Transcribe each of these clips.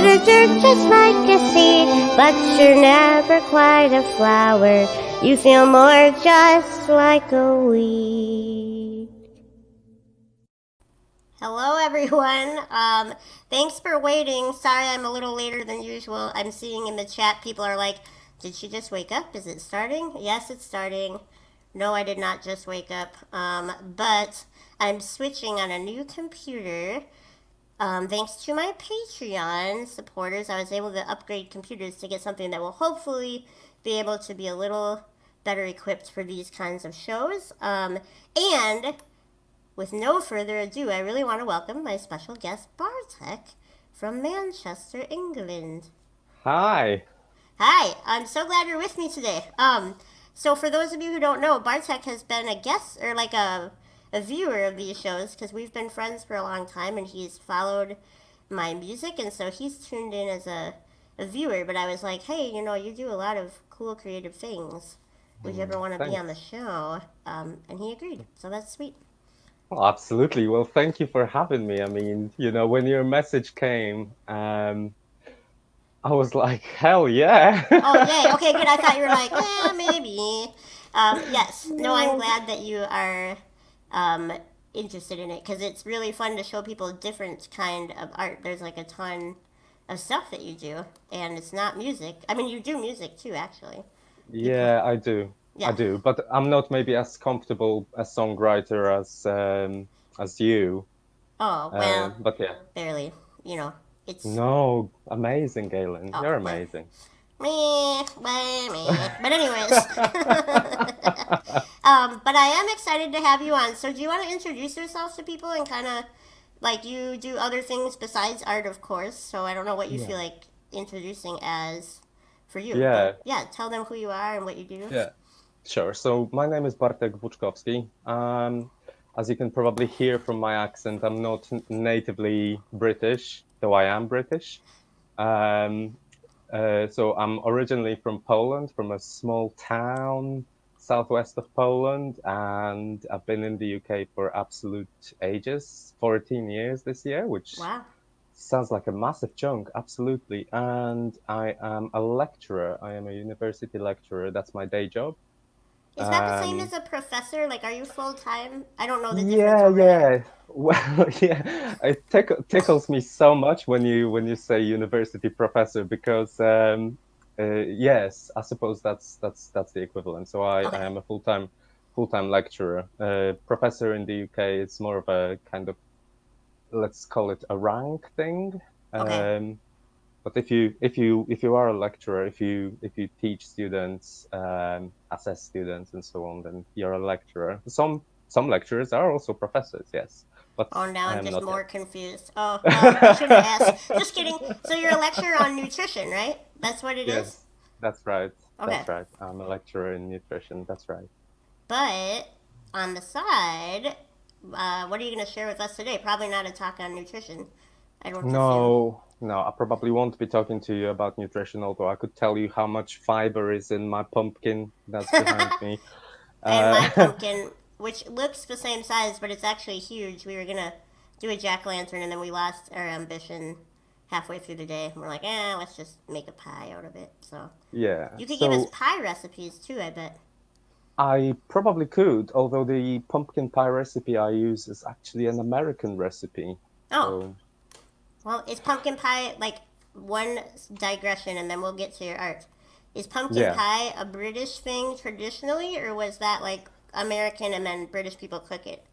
a jerk just like a seed, but you're never quite a flower. You feel more just like a weed. Hello, everyone. Thanks for waiting. Sorry I'm a little later than usual. I'm seeing in the chat people are like, did she just wake up? Is it starting? Yes, it's starting. No, I did not just wake up. But I'm switching on a new computer. Thanks to my Patreon supporters, I was able to upgrade computers to get something that will hopefully be able to be a little better equipped for these kinds of shows. And with no further ado, I really want to welcome my special guest, Bartek, from Manchester, England. Hi. Hi, I'm so glad you're with me today. So for those of you who don't know, Bartek has been a guest, or like a viewer of these shows, because we've been friends for a long time, and he's followed my music, and so he's tuned in as a viewer. But I was like, hey, you do a lot of cool creative things. Would you ever want to be on the show? And he agreed, so that's sweet. Well, absolutely. Well, thank you for having me. I mean, when your message came, I was like, hell yeah. Oh, yay. Okay, good. I thought you were like, maybe. Yes. No, I'm glad that you are interested in it, because it's really fun to show people a different kind of art. There's like a ton of stuff that you do, and it's not music. I mean, you do music too, actually. Yeah, I do. Yeah. I do, but I'm not maybe as comfortable a songwriter as you. Oh, well, But yeah. barely. It's. No, amazing, Gaelynn. Oh, You're well. amazing. Me. But anyways. But I am excited to have you on. So do you want to introduce yourself to people and kind of, like, you do other things besides art, of course. So I don't know what you feel Yeah. like introducing as for you. Yeah. But yeah, tell them who you are and what you do. Yeah. Sure. So my name is Bartek Buczkowski. As you can probably hear from my accent, I'm not natively British, though I am British. Um, so I'm originally from Poland, from a small town southwest of Poland, and I've been in the UK for absolute ages, 14 years this year, which Wow. sounds like a massive chunk, absolutely. And I am a lecturer. I am a university lecturer. That's my day job. Is that the same Um, as a professor? Like, are you full time? I don't know the difference yeah, over there. yeah. Well, yeah, it tickles me so much when you say university professor because yes, I suppose that's the equivalent. So I Okay. am a full-time lecturer. Professor in the UK, it's more of a kind of, let's call it a rank thing. Okay. But if you are a lecturer, if you teach students, assess students, and so on, then you're a lecturer. Some lecturers are also professors, yes, but Oh, now I I'm am just not more yet. confused. Oh, I shouldn't have asked. Just kidding. So you're a lecturer on nutrition, right? That's what it is? Yes, that's right. Okay. That's right. I'm a lecturer in nutrition. That's right. But on the side, what are you going to share with us today? Probably not a talk on nutrition, I don't assume. No, no, I probably won't be talking to you about nutrition, although I could tell you how much fiber is in my pumpkin that's behind me. And my Uh, pumpkin, which looks the same size, but it's actually huge. We were going to do a jack o' lantern, and then we lost our ambition halfway through the day. We're like, let's just make a pie out of it. So yeah, you could give us so pie recipes too, I bet. I probably could, although the pumpkin pie recipe I use is actually an American recipe. Oh, So, well, is pumpkin pie, like, one digression and then we'll get to your art. Is pumpkin yeah, pie a British thing traditionally, or was that like American and then British people cook it?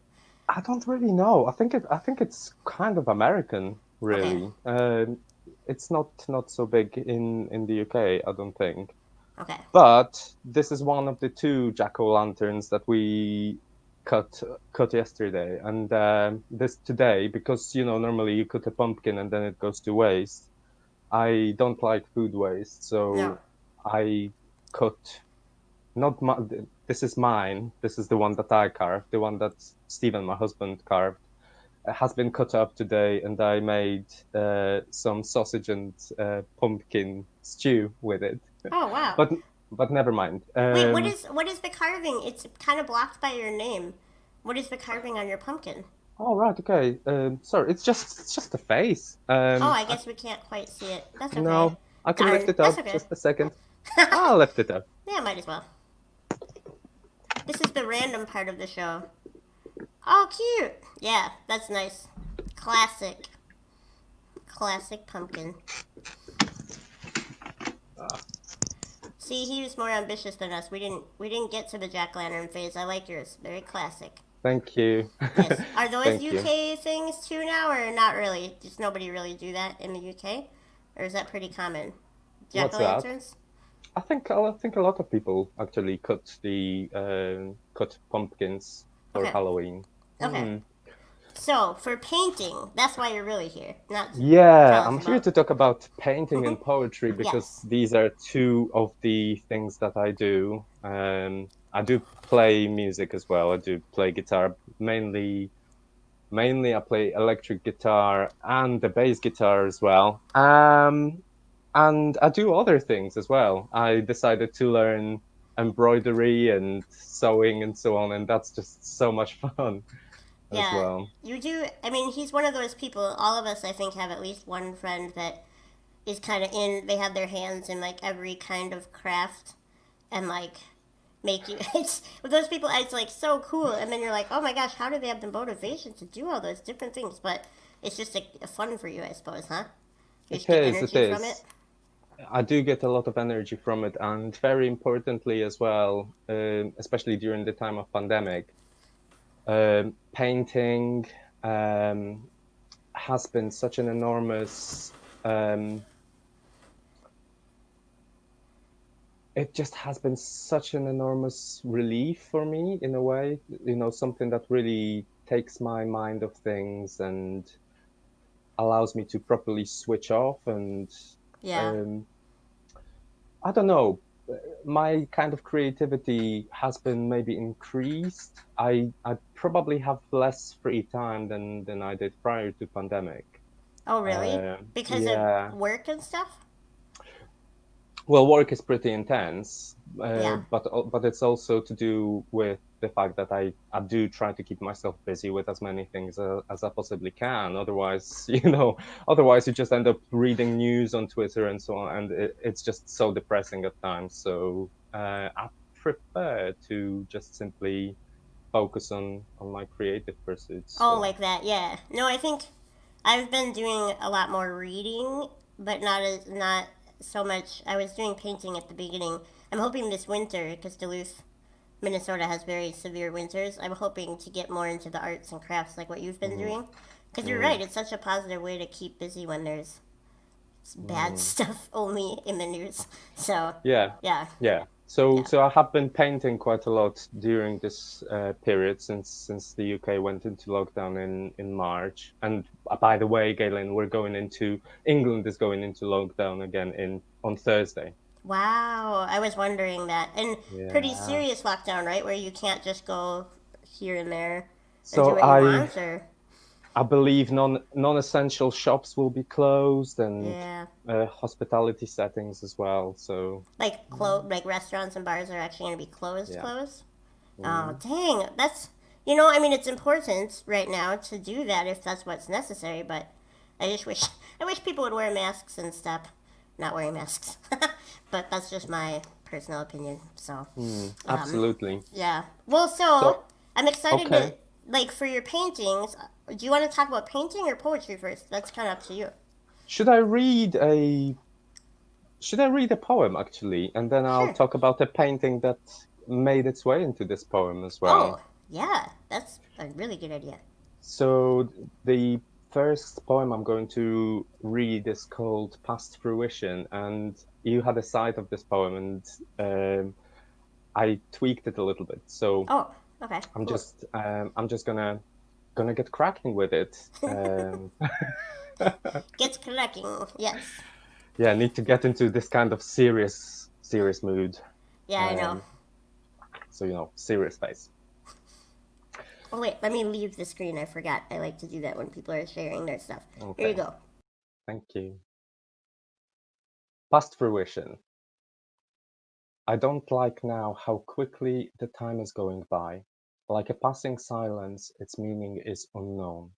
I don't really know. I think it's kind of American, Okay, really. It's not so big in the UK, I don't think. okay. But this is one of the two jack-o'-lanterns that we cut cut yesterday, and this today because normally you cut a pumpkin and then it goes to waste. I don't like food waste, No. so I cut not my, this is mine. This is the one that I carved, the one that Stephen, my husband, carved. Has been cut up today, and I made some sausage and pumpkin stew with it. Oh, wow. But but never mind. Wait, what is the carving? It's kind of blocked by your name. What is the carving on your pumpkin? Oh, right, okay. Sorry, it's just a face. Oh, I guess we can't quite see it. That's okay. No, I can lift Darn, it that's up. okay. Just a second. I'll lift it up. Yeah, might as well. This is the random part of the show. Oh, cute. Yeah, that's nice. Classic. Classic pumpkin. See, he was more ambitious than us. We didn't get to the jack lantern phase. I like yours. Very classic. Thank you. Yes. Are those Thank you. UK things too now, or not really? Does nobody really do that in the UK, or is that pretty common? Jack o' What's that? lanterns. I think a lot of people actually cut pumpkins for Okay. Halloween. Okay. Hmm. So for painting, that's why you're really here, not to Yeah, tell us I'm here about. to talk about painting and poetry because Yes. these are two of the things that I do. I do play music as well. I do play guitar. Mainly I play electric guitar and the bass guitar as well. And I do other things as well. I decided to learn embroidery and sewing and so on, and that's just so much fun as Yeah. well. You do. I mean, he's one of those people. All of us, I think, have at least one friend that is kind of in. They have their hands in like every kind of craft, and like make you. It's with those people. It's like so cool, and then you're like, oh my gosh, how do they have the motivation to do all those different things? But it's just a fun for you, I suppose, huh? You It just get is, it energy from it. is. I do get a lot of energy from it, and very importantly as well, especially during the time of pandemic, painting um, has been such an enormous. It just has been such an enormous relief for me in a way. Something that really takes my mind off things and allows me to properly switch off and Yeah. um, I don't know. My kind of creativity has been maybe increased. I probably have less free time than I did prior to pandemic. Oh, really? Because of Yeah. work and stuff? Well, work is pretty intense, Yeah. but it's also to do with the fact that I do try to keep myself busy with as many things as I possibly can. Otherwise, otherwise you just end up reading news on Twitter and so on, and it's just so depressing at times. So I prefer to just simply focus on my creative pursuits. Oh, So like that. Yeah. No, I think I've been doing a lot more reading, but not so much. I was doing painting at the beginning. I'm hoping this winter, because Duluth, Minnesota has very severe winters. I'm hoping to get more into the arts and crafts like what you've been mm, doing. Because you're mm, right, it's such a positive way to keep busy when there's bad mm. stuff only in the news. So, Yeah, yeah, yeah. So yeah. so I have been painting quite a lot during this period since the UK went into lockdown in March. And by the way, Galen, England is going into lockdown again in on Thursday. Wow, I was wondering that. And pretty Yeah. serious lockdown, right? Where you can't just go here and there and do So what you I want, or I believe non-essential shops will be closed and yeah, hospitality settings as well. So like restaurants and bars are actually going to be closed, yeah. closed. Oh, Mm. dang, that's I mean, it's important right now to do that if that's what's necessary. But I just wish I wish people would wear masks and stop not wearing masks. But that's just my personal opinion. So, Mm. um, Absolutely. yeah. Well, so So I'm excited okay. to like for your paintings. Do you want to talk about painting or poetry first? That's kind of up to you. Should I read a Should I read a poem actually, and then I'll Sure. talk about a painting that made its way into this poem as well. Oh, yeah. That's a really good idea. So the first poem I'm going to read is called Past Fruition, and you had a sight of this poem, and I tweaked it a little bit. So Oh, okay, cool. I'm just gonna get cracking with it. Gets cracking. Yes. Yeah, I need to get into this kind of serious mood. Yeah, I know. Um, so serious face. Oh wait, let me leave the screen. I forgot. I like to do that when people are sharing their stuff. Here you Okay, go. thank you. Past fruition. I don't like now how quickly the time is going by. Like a passing silence, its meaning is unknown.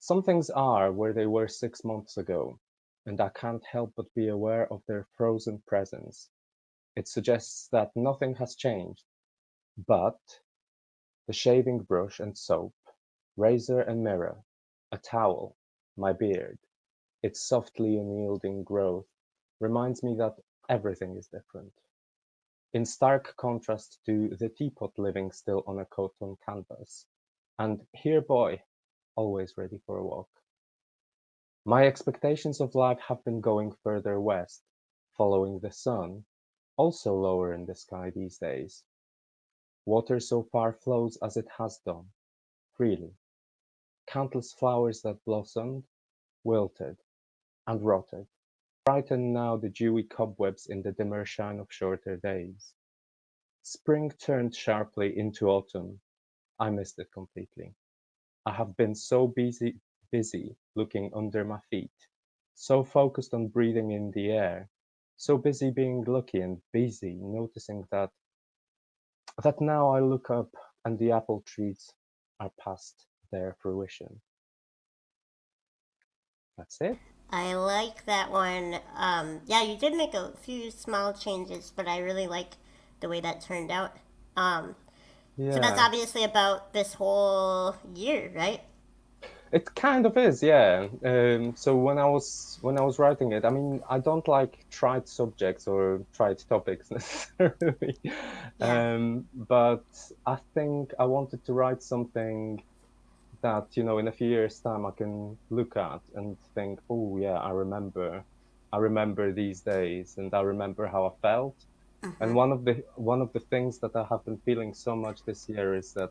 Some things are where they were 6 months ago, and I can't help but be aware of their frozen presence. It suggests that nothing has changed, but the shaving brush and soap, razor and mirror, a towel, my beard, its softly unyielding growth, reminds me that everything is different. In stark contrast to the teapot living still on a cotton canvas, and here boy, always ready for a walk. My expectations of life have been going further west, following the sun, also lower in the sky these days. Water so far flows as it has done, freely. Countless flowers that blossomed, wilted, and rotted, brighten now the dewy cobwebs in the dimmer shine of shorter days. Spring turned sharply into autumn. I missed it completely. I have been so busy looking under my feet, so focused on breathing in the air, so busy being lucky and busy noticing that now I look up and the apple trees are past their fruition. That's it. I like that one. Yeah, you did make a few small changes, but I really like the way that turned out. Um, so that's Yeah. obviously about this whole year, right? It kind of is, yeah. So when I was writing it, I mean, I don't like tried subjects or tried topics necessarily, Yeah. but I think I wanted to write something that, in a few years' time I can look at and think, oh yeah, I remember these days, and I remember how I felt. And Mm-hmm. one of the things that I have been feeling so much this year is that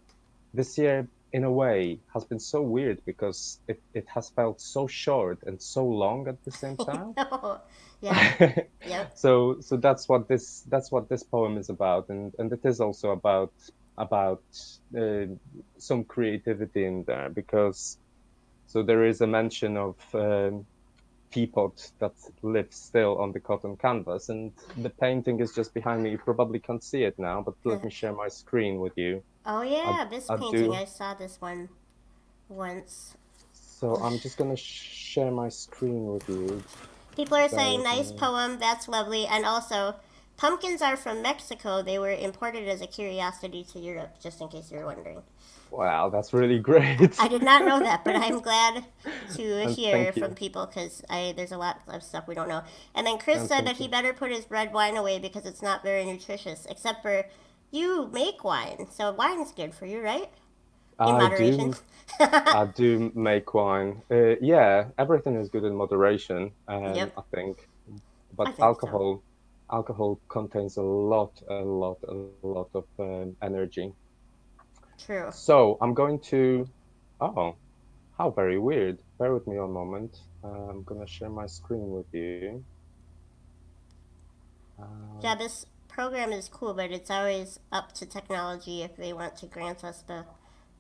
this year, in a way, has been so weird because it has felt so short and so long at the same time. No. Yeah. Yep. So that's what this poem is about, and it is also about uh, some creativity in there because so there is a mention of teapot that lives still on the cotton canvas, and the painting is just behind me. You probably can't see it now, but let me share my screen with you. Oh I, yeah, this I painting. do. I saw this one once. So I'm just gonna share my screen with you. People are Bear saying with nice me. poem. That's lovely. And also, pumpkins are from Mexico. They were imported as a curiosity to Europe, just in case you're wondering. Wow, that's really great. I did not know that, but I'm glad to And hear thank from you. people because I there's a lot of stuff we don't know. And then Chris And said that thank he you. better put his red wine away because it's not very nutritious. Except for you make wine, so wine's good for you, right? In I moderation. do I do make wine. Yeah, everything is good in moderation, Yep, I think. I But think so. alcohol contains a lot of energy. True. So I'm going to. Oh, how very weird. Bear with me one moment. I'm gonna share my screen with you. Yeah, Um, this program is cool, but it's always up to technology if they want to grant us the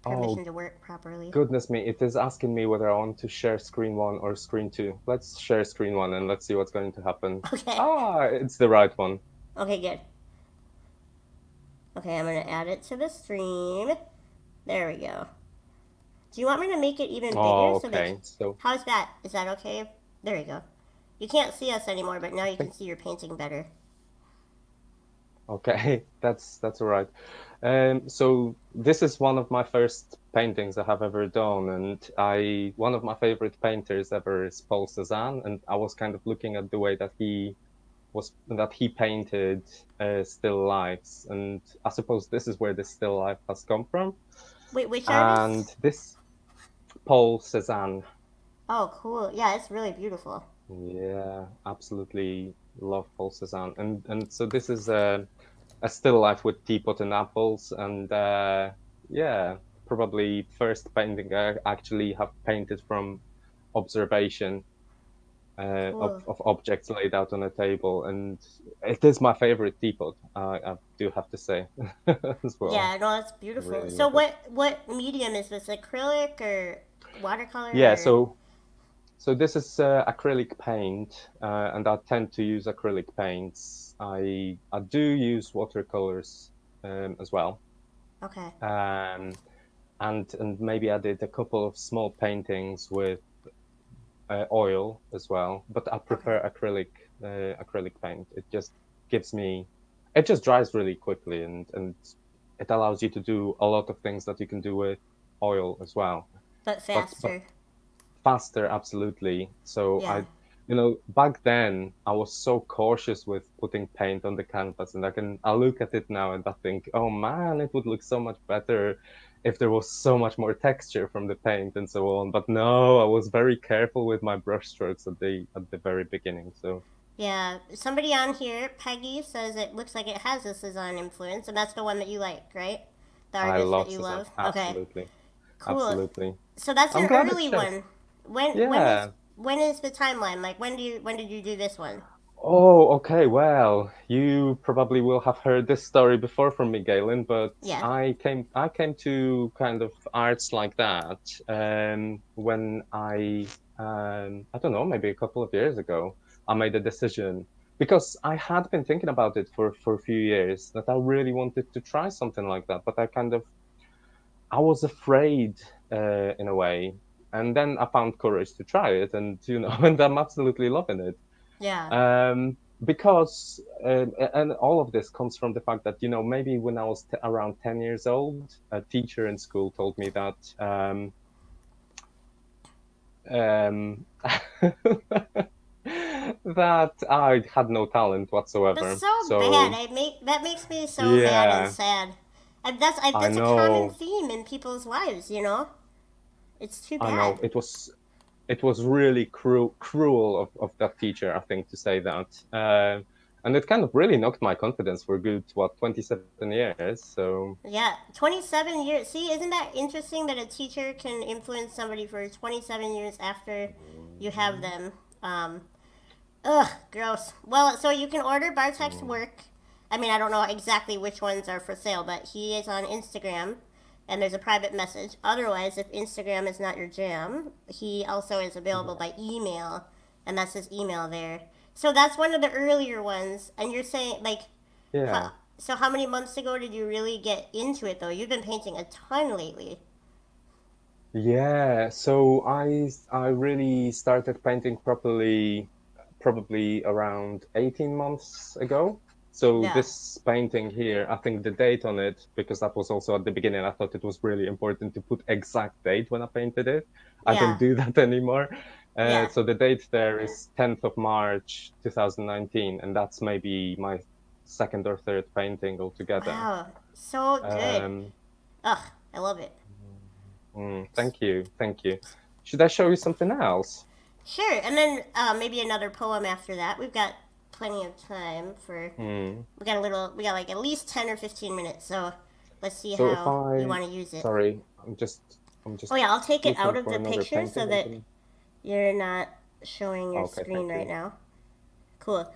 oh permission to work properly. goodness me, it is asking me whether I want to share screen one or screen two. Let's share screen one and let's see what's going to happen. Okay. Ah, it's the right one. Okay, good. Okay, I'm gonna add it to the stream. There we go. Do you want me to make it even bigger Oh, so they? okay. So How's that? Is that okay? There you go. You can't see us anymore, but now I you can think see your painting better. okay, that's all right. So this is one of my first paintings I have ever done, and I one of my favorite painters ever is Paul Cézanne, and I was kind of looking at the way that he painted still lifes, and I suppose this is where the still life has come from. Wait, which And artist? this Paul Cézanne, Oh, cool. Yeah, it's really beautiful. yeah, absolutely love Paul Cézanne, and so this is a still life with teapot and apples, and yeah, probably first painting I actually have painted from observation of Cool. of objects laid out on a table, and it is my favorite teapot. I do have to say as well. Yeah, no, it's I beautiful. really So love it. what medium is this? Acrylic or watercolor Yeah, or? so this is acrylic paint, and I tend to use acrylic paints. I do use watercolors as well. Okay. um, and maybe I did a couple of small paintings with oil as well. But I Okay. prefer acrylic paint. It just gives me, it just dries really quickly, and it allows you to do a lot of things that you can do with oil as well. But But faster. faster, absolutely. So Yeah. back then I was so cautious with putting paint on the canvas, and I look at it now and I think, oh man, it would look so much better if there was so much more texture from the paint and so on. But no, I was very careful with my brush strokes at the very beginning. So Yeah. Somebody on here, Peggy, says it looks like it has a Cezanne influence, and that's the one that you like, right? The I artist that love you Cezanne. love. Okay. Absolutely. Cool. Absolutely. So that's I'm an glad it early shows. one. When Yeah. when is the timeline? Like when did you do this one? Oh, okay. Well, you probably will have heard this story before from me, Galen, but Yeah. I came to kind of arts like that when I don't know, maybe a couple of years ago, I made a decision because I had been thinking about it for a few years that I really wanted to try something like that, but I was afraid in a way, and then I found courage to try it, and and I'm absolutely loving it. Yeah. Because and all of this comes from the fact that maybe when I was around 10 years old, a teacher in school told me that um, that I had no talent That's whatsoever. so bad. So That makes me so mad and yeah, sad. And I that's a common know, theme in people's lives, you know? It's too I know. bad. It was really cruel of that teacher, I think, to say that. And it kind of really knocked my confidence for a good, what, 27 years. So Yeah, 27 years. See, isn't that interesting that a teacher can influence somebody for 27 years after you have them? Um, ugh, gross. Well, so you can order Bartek's work. I mean, I don't know exactly which ones are for sale, but he is on Instagram and there's a private message. Otherwise, if Instagram is not your jam, he also is available by email, and that's his email there. So that's one of the earlier ones, and you're saying, like, yeah. how, so how many months ago did you really get into it, though? You've been painting a ton lately. Yeah, so I really started painting properly probably around 18 months ago. So Yeah. this painting here, I think the date on it, because that was also at the beginning, I thought it was really important to put exact date when I painted it. I don't Yeah. do that anymore. Yeah. So the date there is 10th of March 2019, and that's maybe my second or third painting altogether. Wow. So good. Um, Ugh, I love it. Thank you, thank you. Should I show you something else? Sure, and then maybe another poem after that. We've got plenty of time for. Hmm. We got a little. We got like at least 10 or 15 minutes. So let's see So if how you I, want to use it. sorry, I'm just Oh yeah, I'll take it looking out of for the another picture so painting. I'm that gonna. you're not showing your Okay, screen thank right you. now. Cool.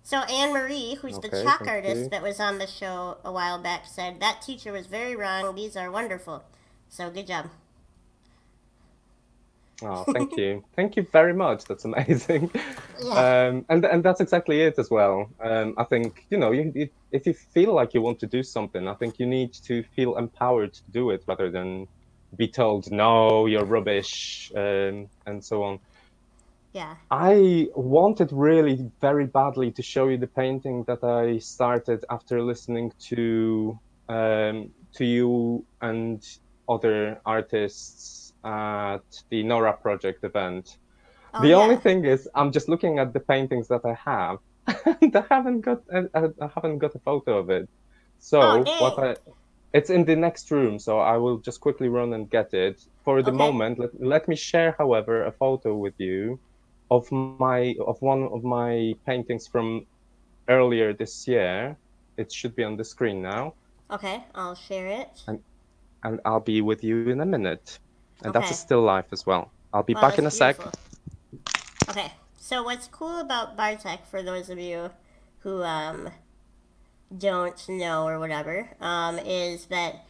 So Anne Marie, who's the Okay, chalk thank artist you. that was on the show a while back, said that teacher was very wrong. These are wonderful. So good job. Oh, thank you very much. That's amazing. Yeah. And that's exactly it as well. I think if you feel like you want to do something, I think you need to feel empowered to do it rather than be told no, you're rubbish, and so on. Yeah. I wanted really very badly to show you the painting that I started after listening to you and other artists at the Nora Project event. Oh The only yeah. thing is, I'm just looking at the paintings that I have, and I haven't got a photo of it. Oh So dang. it's in the next room, so I will just quickly run and get it. For the Okay. moment, let me share, however, a photo with you of one of my paintings from earlier this year. It should be on the screen now, Okay. I'll share it. and I'll be with you in a minute. And that's a Okay. still life as well. I'll be Wow, back in that's a sec. beautiful. Okay. So what's cool about Bartek, for those of you who don't know or whatever, is that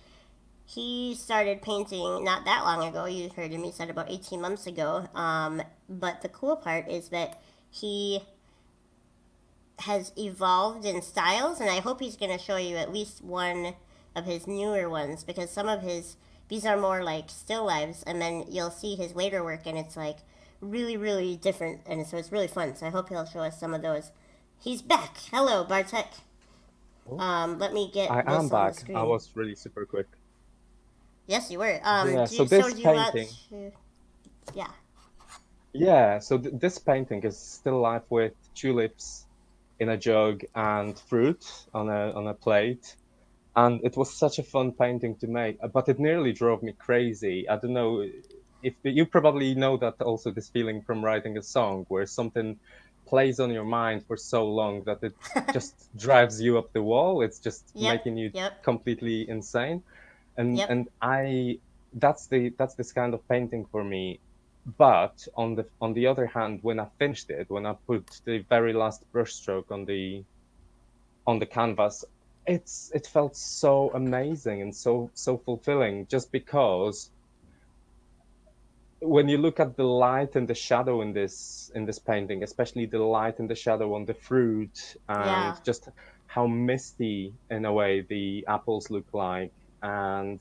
he started painting not that long ago. You heard him. He said about 18 months ago. But the cool part is that he has evolved in styles, and I hope he's going to show you at least one of his newer ones, because some of his, these are more like still lives, and then you'll see his later work and it's like really, really different, and so it's really fun. So I hope he'll show us some of those. He's back. Hello, Bartek. Oh, Let me get I this am on the back. I screen. was really super quick. Yes, you were. Yeah, so So this do you want painting, to? Yeah. yeah, so this painting is still life with tulips in a jug and fruit on a plate. And it was such a fun painting to make, but it nearly drove me crazy. I don't know if you probably know that also, this feeling from writing a song where something plays on your mind for so long that it just drives you up the wall. It's just Yep. making you Yep. completely insane. And Yep. and I that's this kind of painting for me. But on the other hand, when I finished it, when I put the very last brushstroke on the canvas, it felt so amazing and so fulfilling, just because when you look at the light and the shadow in this painting, especially the light and the shadow on the fruit, Yeah. and just how misty in a way the apples look like, and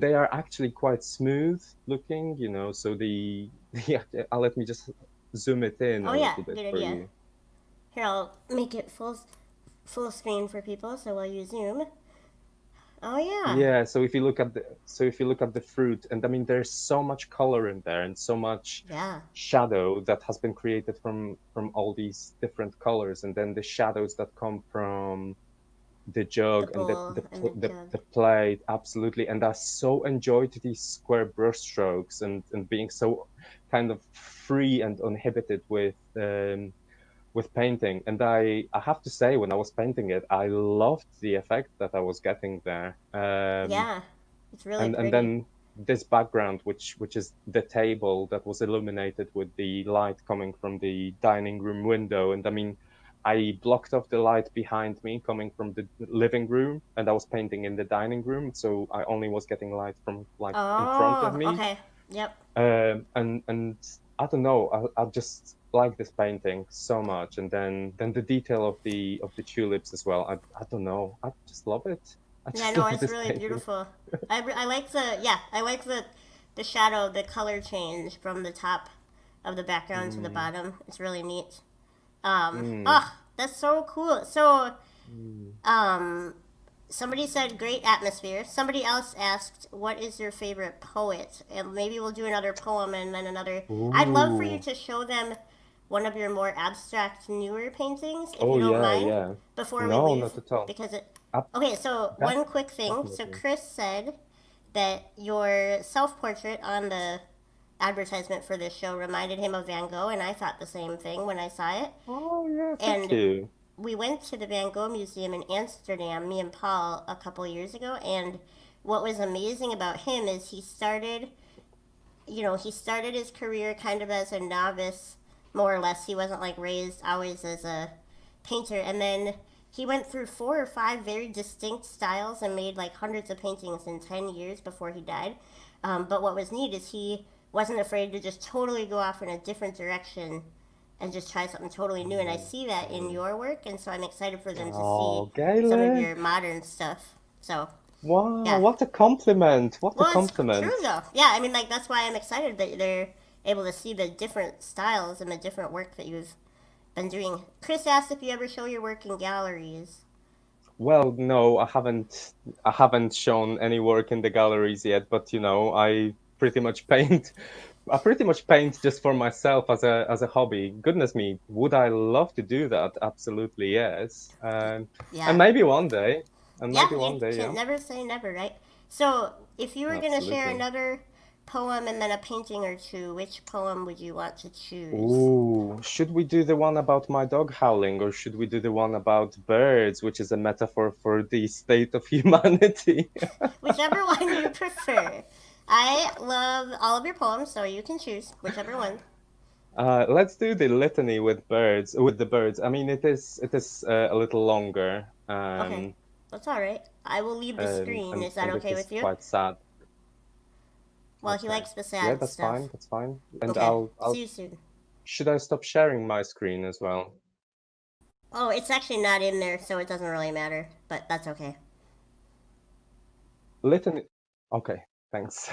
they are actually quite smooth looking, so yeah, let me just zoom it in Oh a yeah. little bit Good for idea. you. Here, I'll make it full screen for people. So while you zoom. Oh yeah. Yeah, so if you look at the fruit, and I mean, there's so much color in there and so much Yeah. shadow that has been created from all these different colors, and then the shadows that come from the The jug and the bowl the and the pl- the, jug. the plate, absolutely. And I so enjoyed these square brush strokes, and being so kind of free and uninhibited with painting. And I have to say, when I was painting it, I loved the effect that I was getting there. Yeah. It's really And pretty. then this background, which is the table that was illuminated with the light coming from the dining room window. And I mean, I blocked off the light behind me coming from the living room, and I was painting in the dining room, so I only was getting light from like in front of Oh. me. Okay. Yep. And I don't know, I just like this painting so much. And then the detail of the tulips as well. I don't know, I just love it. I Yeah. just No, love it's this really painting. beautiful. I like the, yeah. I like the shadow, the color change from the top of the background to the Mm, bottom. It's really neat. mm, That's so cool. So mm. um, somebody said great atmosphere. Somebody else asked, "What is your favorite poet?" And maybe we'll do another poem and then another. I'd love for you Ooh. to show them one of your more abstract, newer paintings, if Oh you don't yeah, mind, yeah. before we No, leave, not at all. because it. Ab- Okay, so Def one quick thing. So Definitely. Chris said that your self-portrait on the advertisement for this show reminded him of Van Gogh, and I thought the same thing when I saw it. Oh yeah, thank And you. we went to the Van Gogh Museum in Amsterdam, me and Paul, a couple years ago. And what was amazing about him is he started his career kind of as a novice, more or less. He wasn't like raised always as a painter. And then he went through four or five very distinct styles and made like hundreds of paintings in 10 years before he died. But what was neat is he wasn't afraid to just totally go off in a different direction and just try something totally new. And I Mm, see that in mm. your work, and so I'm excited for them to see Oh, some of Gaelynn. your modern stuff. So Wow, yeah, what a compliment. What a well, it's true compliment. though. Yeah, I mean, like that's why I'm excited that they're able to see the different styles and the different work that you've been doing. Chris asked if you ever show your work in galleries. Well, no, I haven't shown any work in the galleries yet, but I pretty much paint I pretty much paint just for myself as a hobby. Goodness me, would I love to do that? Absolutely, yes. And Yeah, maybe one day. And yeah, maybe you one day, can yeah. never say never, right? So, if you were gonna share Absolutely. another poem and then a painting or two, which poem would you want to choose? Ooh, should we do the one about my dog howling, or should we do the one about birds, which is a metaphor for the state of humanity? Whichever one you prefer. I love all of your poems, so you can choose whichever one. Let's do the litany with the birds. I mean, it is a little longer, Okay, that's all right. I will leave the screen. and Is that and it okay is with you? quite sad. Well, he Okay. likes the Yeah, sad that's stuff. fine. That's fine. And Okay, I'll see you soon. should I stop sharing my screen as well? Oh, it's actually not in there, so it doesn't really matter, but that's okay. Litany. Okay, thanks.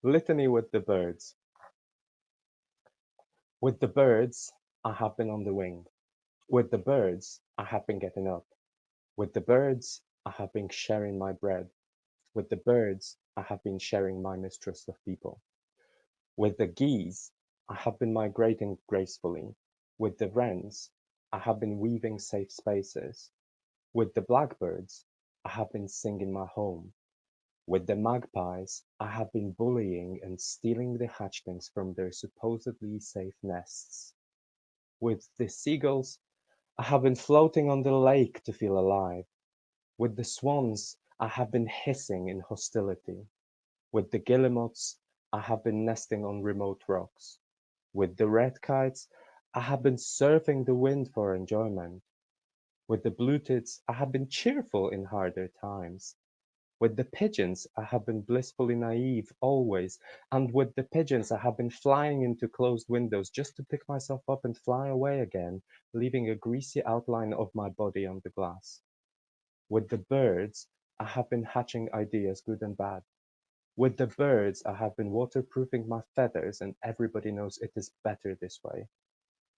Litany with the birds. With the birds, I have been on the wing. With the birds, I have been getting up. With the birds, I have been sharing my bread. With the birds, I have been sharing my mistrust of people. With the geese, I have been migrating gracefully. With the wrens, I have been weaving safe spaces. With the blackbirds, I have been singing my home. With the magpies, I have been bullying and stealing the hatchlings from their supposedly safe nests. With the seagulls, I have been floating on the lake to feel alive. With the swans, I have been hissing in hostility. With the guillemots, I have been nesting on remote rocks. With the red kites, I have been surfing the wind for enjoyment. With the blue tits, I have been cheerful in harder times. With the pigeons, I have been blissfully naive always, and with the pigeons, I have been flying into closed windows just to pick myself up and fly away again, leaving a greasy outline of my body on the glass. With the birds, I have been hatching ideas, good and bad. With the birds, I have been waterproofing my feathers, and everybody knows it is better this way.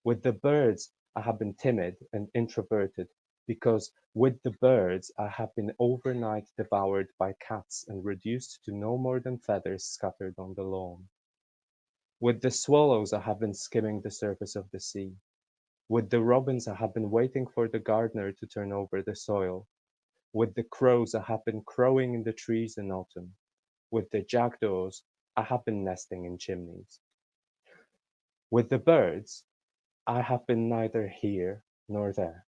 With the birds, I have been timid and introverted because with the birds, I have been overnight devoured by cats and reduced to no more than feathers scattered on the lawn. With the swallows, I have been skimming the surface of the sea. With the robins, I have been waiting for the gardener to turn over the soil. With the crows, I have been crowing in the trees in autumn. With the jackdaws, I have been nesting in chimneys. With the birds, I have been neither here nor there.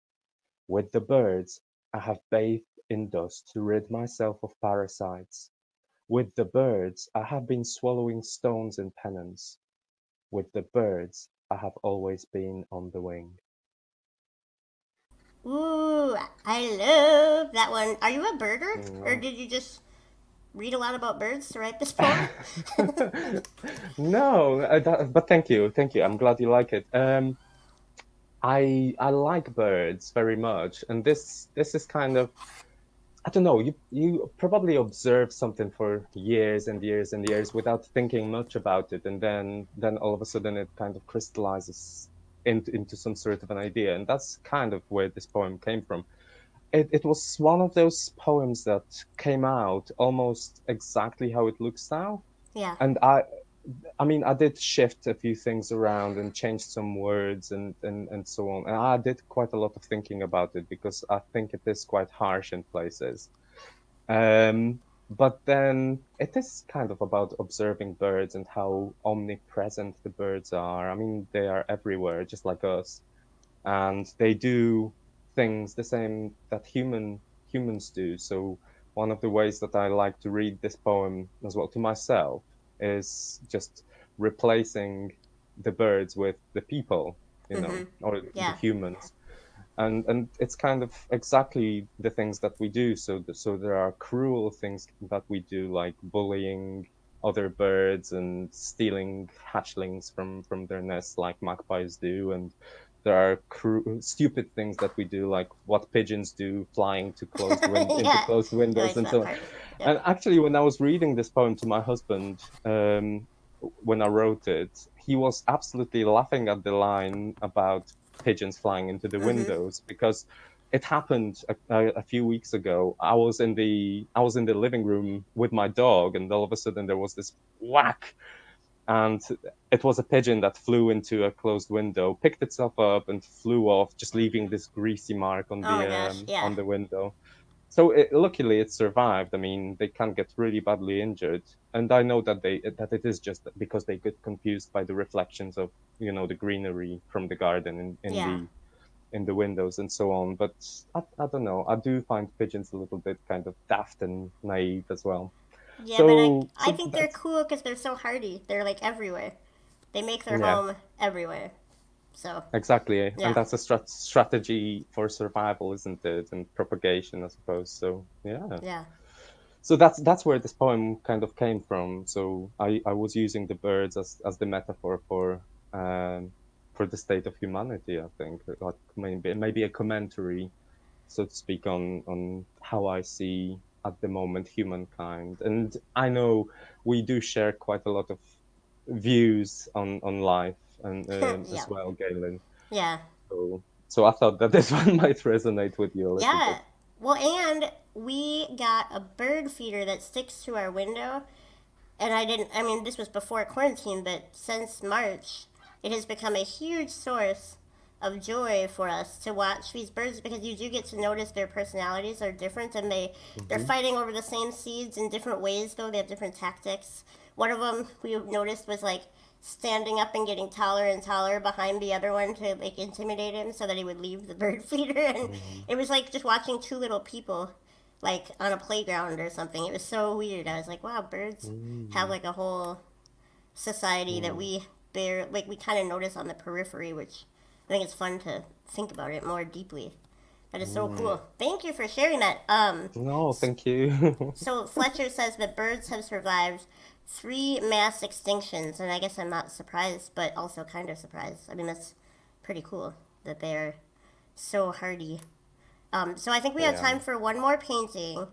With the birds, I have bathed in dust to rid myself of parasites. With the birds, I have been swallowing stones in penance. With the birds, I have always been on the wing. Ooh, I love that one. Are you a birder? Or Mm. did you just read a lot about birds to write this poem? No, but thank you. I'm glad you like it. I like birds very much, and this is kind of I don't know. You probably observe something for years and years and years without thinking much about it, and then all of a sudden it kind of crystallizes into some sort of an idea, and that's kind of where this poem came from. It was one of those poems that came out almost exactly how it looks now, Yeah. and I mean, I did shift a few things around and change some words and so on. And I did quite a lot of thinking about it because I think it is quite harsh in places. But then it is kind of about observing birds and how omnipresent the birds are. I mean, they are everywhere, just like us, and they do things the same that humans do. So one of the ways that I like to read this poem as well to myself is just replacing the birds with the people, Mm-hmm. or the Yeah. humans. And it's kind of exactly the things that we do. So there are cruel things that we do, like bullying other birds and stealing hatchlings from their nests, like magpies do. And there are stupid things that we do, like what pigeons do, flying to into Yeah. closed I windows like and that so on. part. Yep. And actually, when I was reading this poem to my husband, when I wrote it, he was absolutely laughing at the line about pigeons flying into the Mm-hmm. windows because it happened a few weeks ago. I was in the living room with my dog, and all of a sudden there was this whack, and it was a pigeon that flew into a closed window, picked itself up, and flew off, just leaving this greasy mark Oh my gosh. Yeah. on the window. So luckily it survived. I mean, they can get really badly injured, and I know that it is just because they get confused by the reflections of the greenery from the garden Yeah. in the windows and so on. But I don't know. I do find pigeons a little bit kind of daft and naive as well. Yeah, but I So think they're that's cool because they're so hardy. They're like everywhere. They make their yeah, home everywhere. So exactly, and yeah. that's a strategy for survival, isn't it? And propagation, I suppose. So yeah. Yeah. So that's where this poem kind of came from. So I was using the birds as the metaphor for the state of humanity. I think like maybe a commentary, so to speak, on how I see at the moment humankind. And I know we do share quite a lot of views on life and Yeah. as well, Gaelynn. Yeah. So I thought that this one might resonate with you a little Yeah. bit. Well, and we got a bird feeder that sticks to our window. And I mean, this was before quarantine, but since March, it has become a huge source of joy for us to watch these birds because you do get to notice their personalities are different and they're Hmm. fighting over the same seeds in different ways though they have different tactics. One of them we noticed was like standing up and getting taller and taller behind the other one to like intimidate him so that he would leave the bird feeder, and Mm. it was like just watching two little people like on a playground or something. It was so weird. I was like, wow, birds have Mm. like a whole society that Mm. we bear like we kind of notice on the periphery, which I think it's fun to think about it more deeply. That is so Mm. cool. Thank you for sharing that. No, thank you. So Fletcher says that birds have survived three mass extinctions, and I guess I'm not surprised, but also kind of surprised. I mean, that's pretty cool that they're so hardy. So I think we have Yeah. time for one more painting.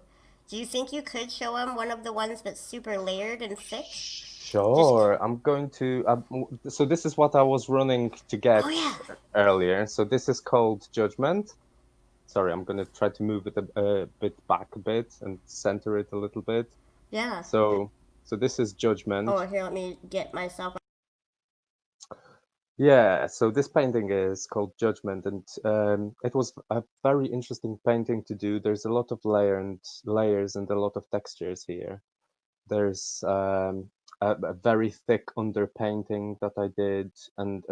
Do you think you could show him one of the ones that's super layered and thick? Just Sure. I'm going to. So this is what I was running to oh get yeah, earlier. So this is called Judgment. Sorry, I'm going to try to move it a bit back a bit and center it a little bit. yeah. So, so this is Judgment. Oh here, let me get myself. Yeah, so this painting is called Judgment, and it was a very interesting painting to do. There's a lot of layers and a lot of textures here. There's a very thick underpainting that I did, and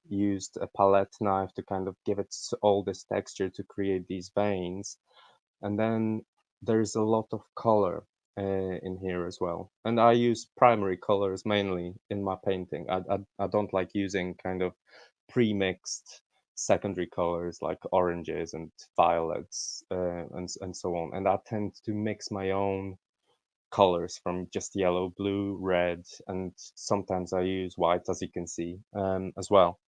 used a palette knife to kind of give it all this texture to create these veins. And then there's a lot of color in here as well. And I use primary colors mainly in my painting. I don't like using kind of pre-mixed secondary colors like oranges and violets and so on. And I tend to mix my own colors from just yellow, blue, red, and sometimes I use white, as you can see, as well.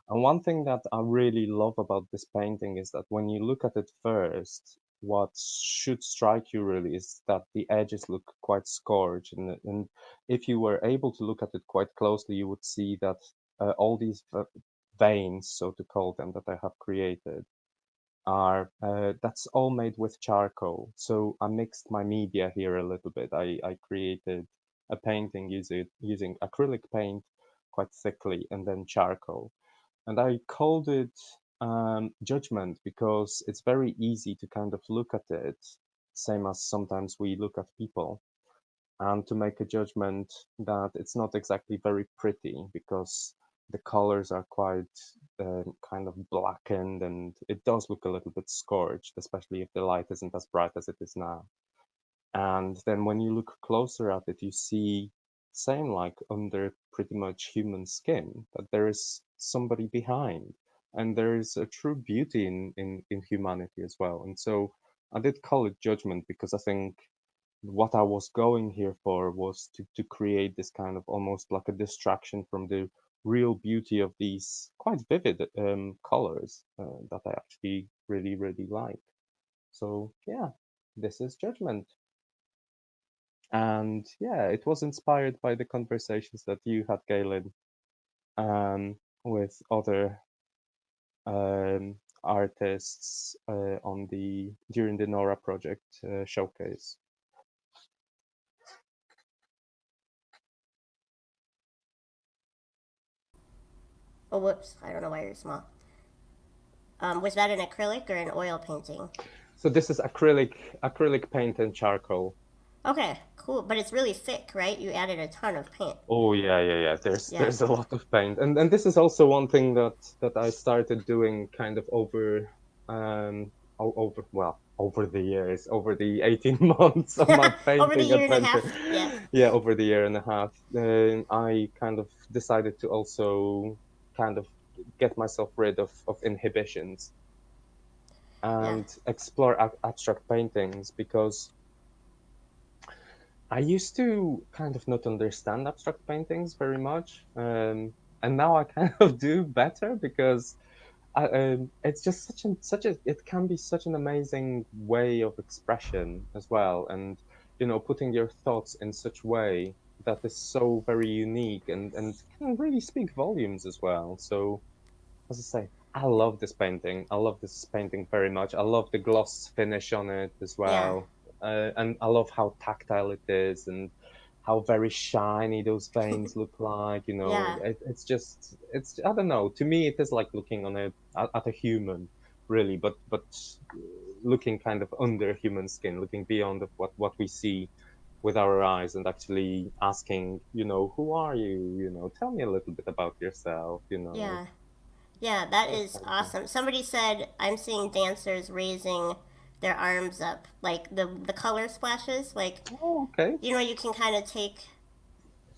And one thing that I really love about this painting is that when you look at it first, what should strike you really is that the edges look quite scorched. And if you were able to look at it quite closely, you would see that all these veins, so to call them, that I have created are that's all made with charcoal. So I mixed my media here a little bit. I created a painting using acrylic paint quite thickly and then charcoal. And I called it judgment because it's very easy to kind of look at it, same as sometimes we look at people, and to make a judgment that it's not exactly very pretty because the colors are quite kind of blackened and it does look a little bit scorched, especially if the light isn't as bright as it is now. And then when you look closer at it, you see, same like under pretty much human skin, that there is somebody behind. And there is a true beauty in humanity as well. And so I did call it judgment because I think what I was going here for was to create this kind of almost like a distraction from the real beauty of these quite vivid colors that I actually really, really like. So yeah, this is judgment. And yeah, it was inspired by the conversations that you had, Gaelynn, with other artists on the during the Nora project showcase. Oh whoops, I don't know why you're small. Was that an acrylic or an oil painting? So this is acrylic paint and charcoal. Okay, cool. But it's really thick, right? You added a ton of paint. Oh yeah, yeah, yeah. Yeah. There's a lot of paint, and this is also one thing that I started doing kind of over over the years, over the 18 months of my Over the painting year and a adventure. half. Yeah. Yeah, over the year and a half. I kind of decided to also kind of get myself rid of inhibitions Yeah. and explore abstract paintings because I used to kind of not understand abstract paintings very much, and now I kind of do better because it's just it can be such an amazing way of expression as well, and putting your thoughts in such way that is so very unique and can really speak volumes as well. So, as I say, I love this painting. I love this painting very much. I love the gloss finish on it as Yeah, well, and I love how tactile it is and how very shiny those veins look like. yeah. It's I don't know. To me, it is like looking at a human, really, but looking kind of under human skin, looking beyond of what we see with our eyes and actually asking, who are you? Tell me a little bit about yourself. Yeah. Yeah, that Those is kind of things. awesome. Somebody said I'm seeing dancers raising their arms up, like the color splashes, like Oh, okay. you can kind of take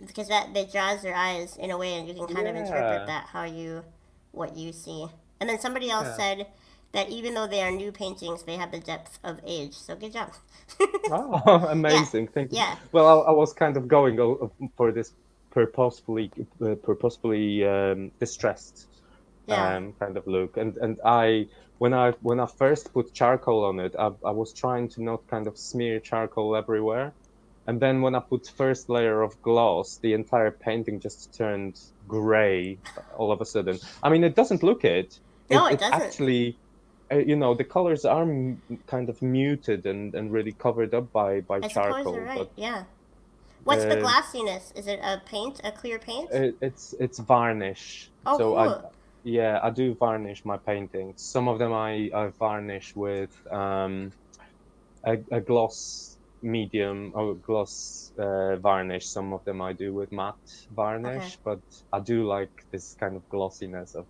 because that draws their eyes in a way, and you can kind of interpret Yeah, that how you what you see. And then somebody else yeah. said that even though they are new paintings, they have the depth of age. So good job. Oh, Yeah, amazing. Thank you. yeah, Well, I was kind of going for this purposefully, purposefully distressed yeah. kind of look. And when I first put charcoal on it, I was trying to not kind of smear charcoal everywhere. And then when I put first layer of gloss, the entire painting just turned gray all of a sudden. I mean, it doesn't look it. No, It it it doesn't. actually, the colors are kind of muted and really covered up by I suppose you're charcoal, right. but Yeah. What's the uh, glassiness? Is it a paint, a clear paint? it's varnish. Oh, So cool. I do varnish my paintings. Some of them I varnish with a gloss medium or gloss varnish. Some of them I do with matte Okay. varnish, but I do like this kind of glossiness of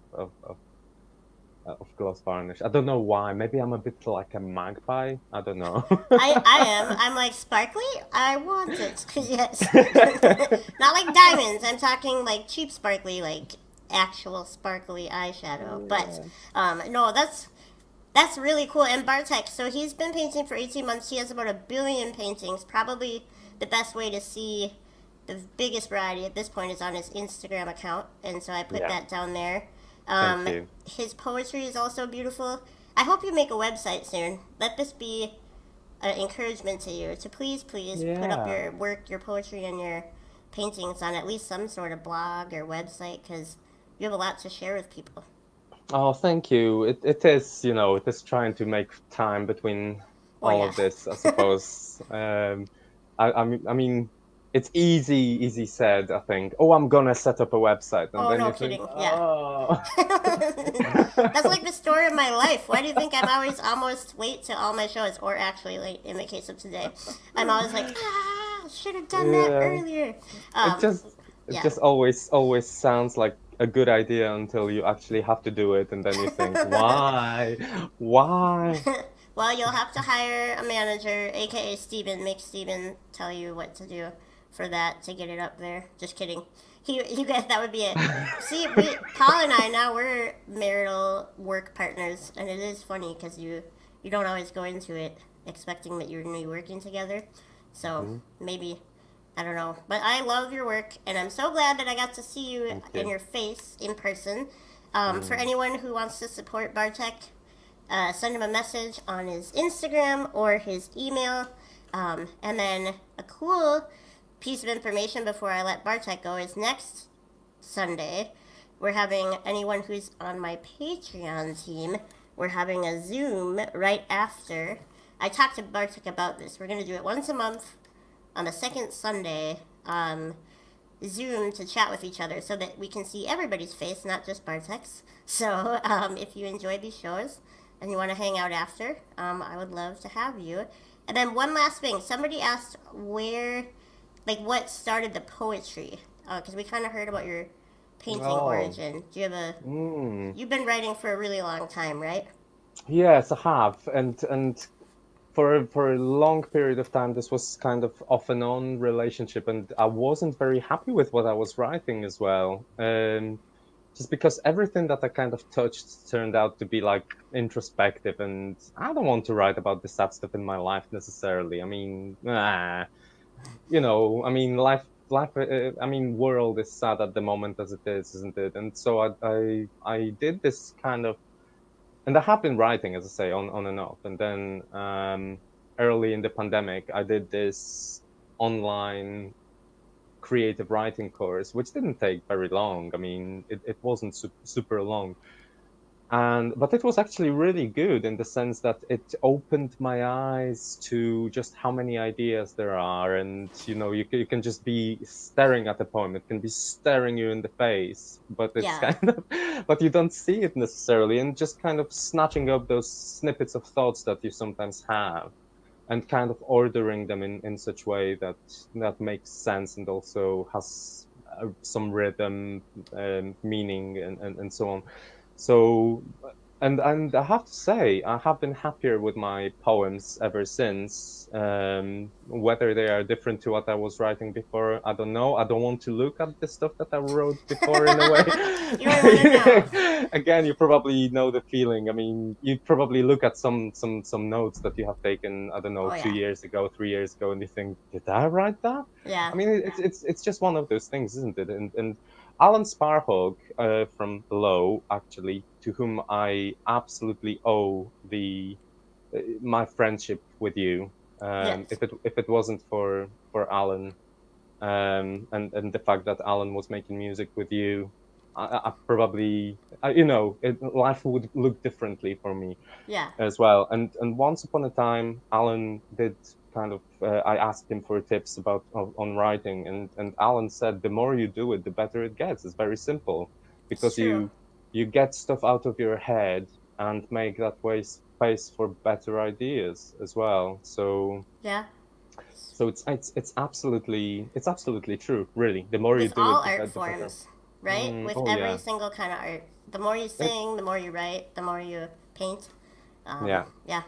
gloss varnish. I don't know why. Maybe I'm a bit like a magpie. I don't know. I am. I'm like sparkly. I want it. Yes. Not like diamonds. I'm talking like cheap sparkly, like actual sparkly eyeshadow. But Yeah. no, that's really cool. And Bartek, so he's been painting for 18 months. He has about 1 billion paintings. Probably the best way to see the biggest variety at this point is on his Instagram account, and so I put Yeah. that down there. Thank Um, you. his poetry is also beautiful. I hope you make a website soon. Let this be an encouragement to you to please put up Yeah. your work, your poetry, and your paintings on at least some sort of blog or website because you have a lot to share with people. Oh, thank you. It is, it is trying to make time between Well, all yeah. of this, I suppose. I mean, it's easy said, I think. Oh, I'm gonna set up a website, and Oh, then no you think, kidding. Yeah. oh. That's like the story of my life. Why do you think I'm always almost late to all my shows, or actually late in the case of today? I'm always like, should have done that Yeah. earlier. It Um, just it yeah. just always sounds like a good idea until you actually have to do it, and then you think, why? Why? Well, you'll have to hire a manager, aka Steven. Make Steven tell you what to do for that to get it up there. Just kidding. You guys, that would be it. See, Paul and I now we're marital work partners, and it is funny because you don't always go into it expecting that you're going to be working together. So Mhm. maybe I don't know, but I love your work, and I'm so glad that I got to see you Thank and you. your face in person. For Mm. anyone who wants to support Bartek, send him a message on his Instagram or his email. And then a cool piece of information before I let Bartek go is next Sunday, we're having anyone who's on my Patreon team, we're having a Zoom right after. I talked to Bartek about this. We're going to do it once a month on the second Sunday. Zoom to chat with each other so that we can see everybody's face, not just Bartek's. So if you enjoy these shows and you want to hang out after, I would love to have you. And then one last thing, somebody asked what started the poetry? Because we kind of heard about your painting Oh. origin. Do you have a? Mm. You've been writing for a really long time, right? Yes, I have, and for a long period of time, this was kind of off and on relationship, and I wasn't very happy with what I was writing as well. Just because everything that I kind of touched turned out to be like introspective, and I don't want to write about the sad stuff in my life necessarily. I mean, I mean, life. I mean, world is sad at the moment as it is, isn't it? And so I did this kind of and I have been writing, as I say, on and off. And then early in the pandemic, I did this online creative writing course, which didn't take very long. I mean, it wasn't super long. But it was actually really good in the sense that it opened my eyes to just how many ideas there are. And, you can just be staring at a poem. It can be staring you in the face, but it's Yeah. kind of, but you don't see it necessarily. And just kind of snatching up those snippets of thoughts that you sometimes have and kind of ordering them in such way that makes sense and also has some rhythm, meaning, and so on. So, and I have to say, I have been happier with my poems ever since. Whether they are different to what I was writing before, I don't know. I don't want to look at the stuff that I wrote before in a way. You don't want to know. Again, you probably know the feeling. I mean, you probably look at some notes that you have taken, I don't know, Oh, 2 years ago, 3 years ago, and you think, did I write that? Yeah. I mean, it's just one of those things, isn't it? And Alan Sparhawk from Low, actually, to whom I absolutely owe my friendship with you. Yes. If it wasn't for Alan, and the fact that Alan was making music with you, I probably, life would look differently for me Yeah. as well. And once upon a time, Alan did kind of. I asked him for tips about on writing, and Alan said, the more you do it, the better it gets. It's very simple, It's because true. you get stuff out of your head and make that way space for better ideas as well. So Yeah. it's absolutely true. Really, the more you With do all it, art the better. forms, right? With Oh every yeah. single kind of art. The more you It, sing, the more you write, the more you paint. yeah, Yeah.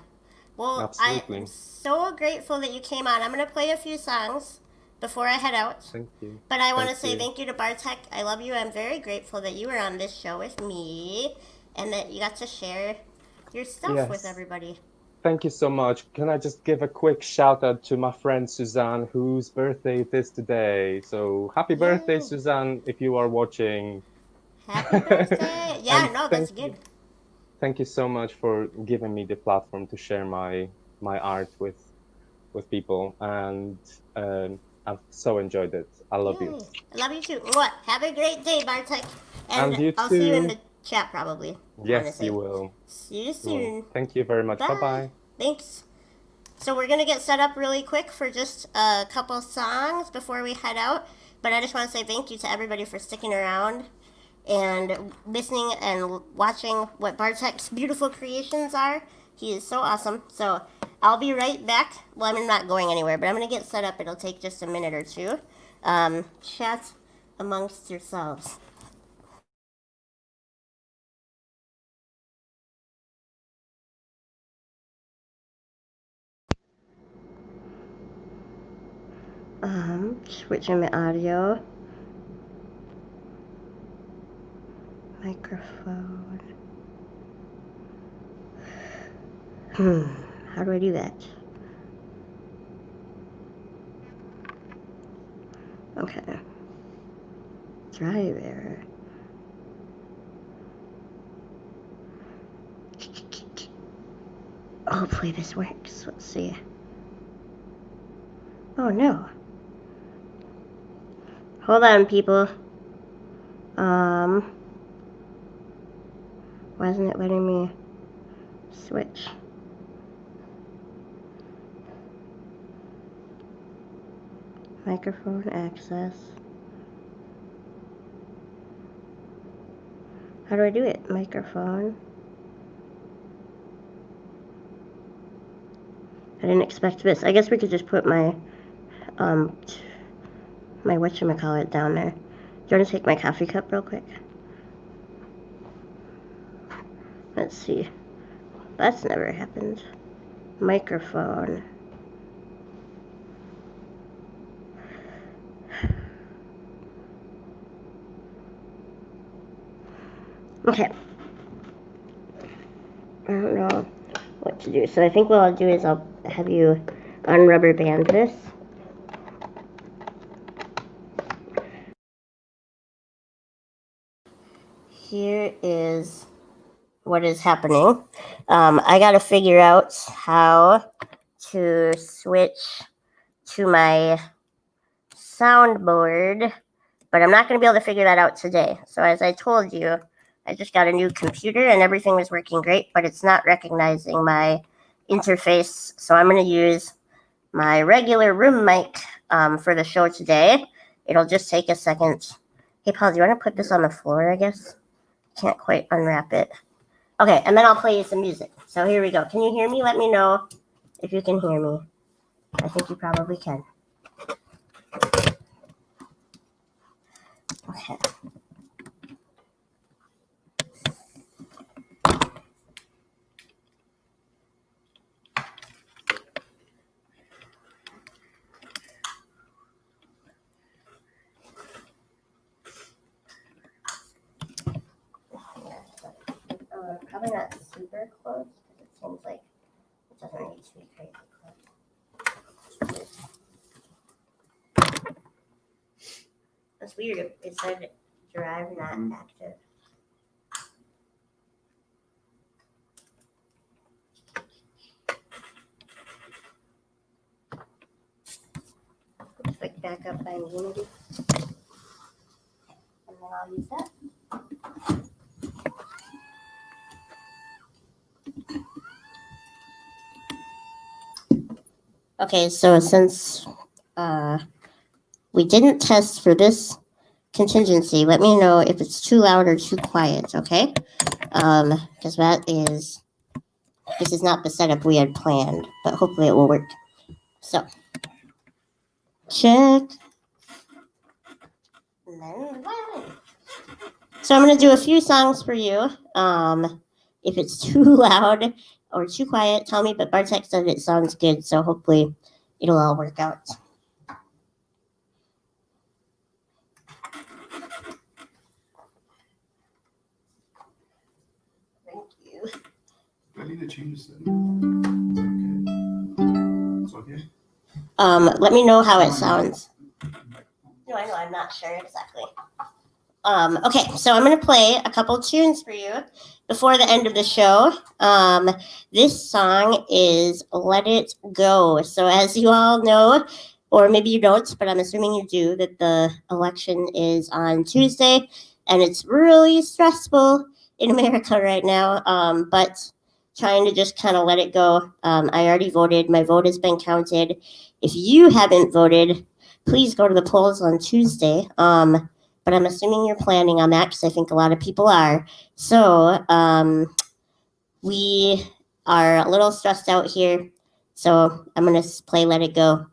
Well, I am absolutely. so grateful that you came on. I'm going to play a few songs before I head out. Thank you. But I want Thank to say you. thank you to Bartek. I love you. I'm very grateful that you were on this show with me and that you got to share your stuff with Yes. everybody. Thank you so much. Can I just give a quick shout out to my friend Suzanne, whose birthday it is today? So happy birthday, Yay! Suzanne, if you are watching. Happy birthday! Yeah, And no, that's good. thank you so much for giving me the platform to share my art with people. And I've so enjoyed it. I love you. Yay! I love you too. Mwah. Have a great day, Bartek. And And you I'll see you in too. the chat probably. I want to Yes, you say. will. See you Well, soon. thank you very much. Bye Bye. bye. Thanks. So we're gonna get set up really quick for just a couple songs before we head out. But I just want to say thank you to everybody for sticking around and listening and watching what Bartek's beautiful creations are. He is so awesome. So I'll be right back. Well, I'm not going anywhere, but I'm gonna get set up. It'll take just a minute or two. Chat amongst yourselves. Switching my audio. Microphone. How do I do that? Okay. Driver. Hopefully this works. Let's see. Oh no. Hold on, people. Why isn't it letting me switch? Microphone access. How do I do it? Microphone. I didn't expect this. I guess we could just put my whatchamacallit down there. Do you want to take my coffee cup real quick? Let's see. That's never happened. Microphone. Okay. I don't know what to do. So I think what I'll do is I'll have you unrubber band this. Here is what is happening. I got to figure out how to switch to my soundboard, but I'm not going to be able to figure that out today. So as I told you, I just got a new computer and everything was working great, but it's not recognizing my interface. So I'm going to use my regular room mic for the show today. It'll just take a second. Hey, Paul, do you want to put this on the floor, I guess? Can't quite unwrap it. Okay, and then I'll play you some music. So here we go. Can you hear me? Let me know if you can hear me. I think you probably can. Okay. Probably not super close because it seems like it doesn't need to be crazy close. That's weird. It said drive not active. Click back up by Unity. And then I'll use that. Okay, so since we didn't test for this contingency, let me know if it's too loud or too quiet, okay? Because this is not the setup we had planned, but hopefully it will work. So, check. And then violin. So I'm going to do a few songs for you. If it's too loud or too quiet, tell me, but Bartek said it sounds good, so hopefully it'll all work out. Thank you. I need to change that. It's okay. Let me know how it sounds. No, I know, I'm not sure exactly. Okay, so I'm going to play a couple tunes for you before the end of the show. This song is Let It Go. So as you all know, or maybe you don't, but I'm assuming you do, that the election is on Tuesday, and it's really stressful in America right now, but trying to just kind of let it go. I already voted. My vote has been counted. If you haven't voted, please go to the polls on Tuesday. But I'm assuming you're planning on that because I think a lot of people are. So we are a little stressed out here. So I'm going to play Let It Go,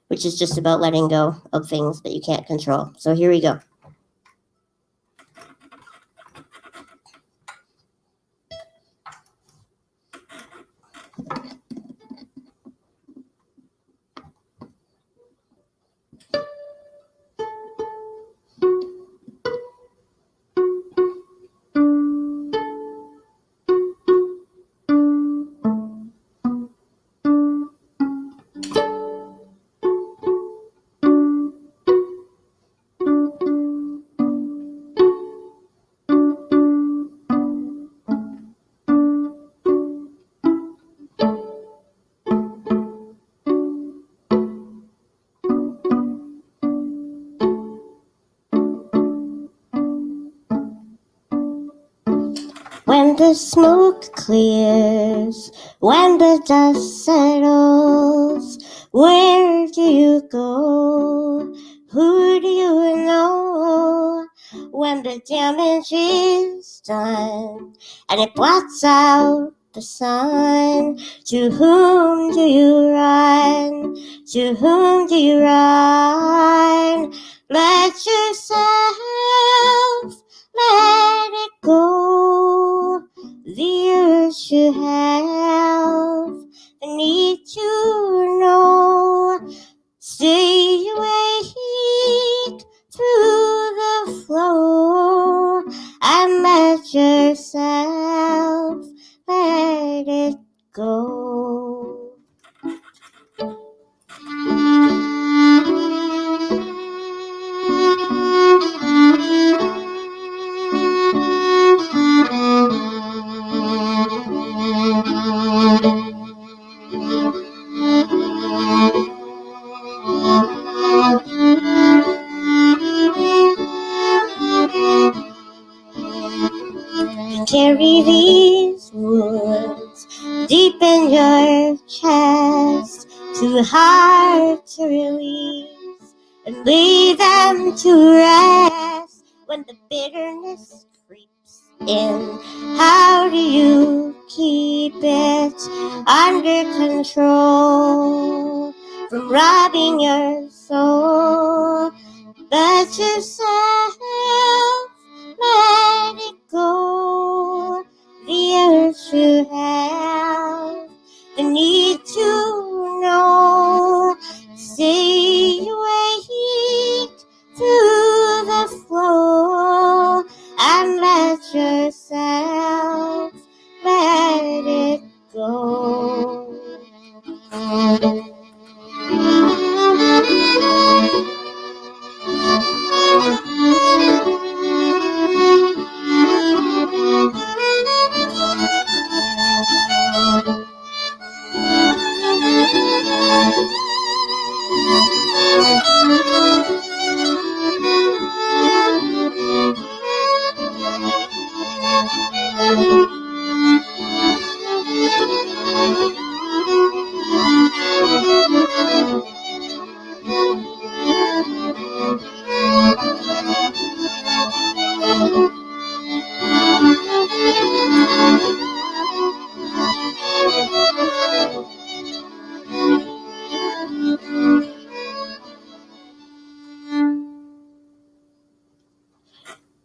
which is just about letting go of things that you can't control. So here we go. When the smoke clears, when the dust settles, where do you go? Who do you know? When the damage is done and it blots out the sun, to whom do you run? To whom do you run? Let yourself let it go. The urge to have, the need to know. Stay awake through the flow and let yourself let it go. Carry these wounds deep in your chest, too hard to release, and lay them to rest when the bitterness creeps in. How do you keep it under control from robbing your soul? But yourself, let it go. The urge to have, the need to know. Stay awake to the flow and let yourself let it go.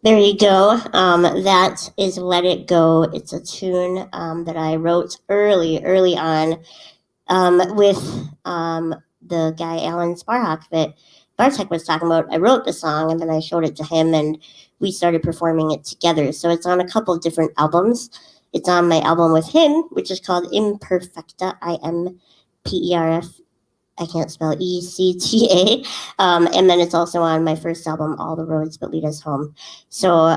There you go. That is Let It Go. It's a tune that I wrote early on with the guy Alan Sparhawk that Bartek was talking about. I wrote the song and then I showed it to him and we started performing it together. So it's on a couple of different albums. It's on my album with him, which is called Imperfecta, IMPERF. I can't spell ECTA. And then it's also on my first album, All the Roads But Lead Us Home. So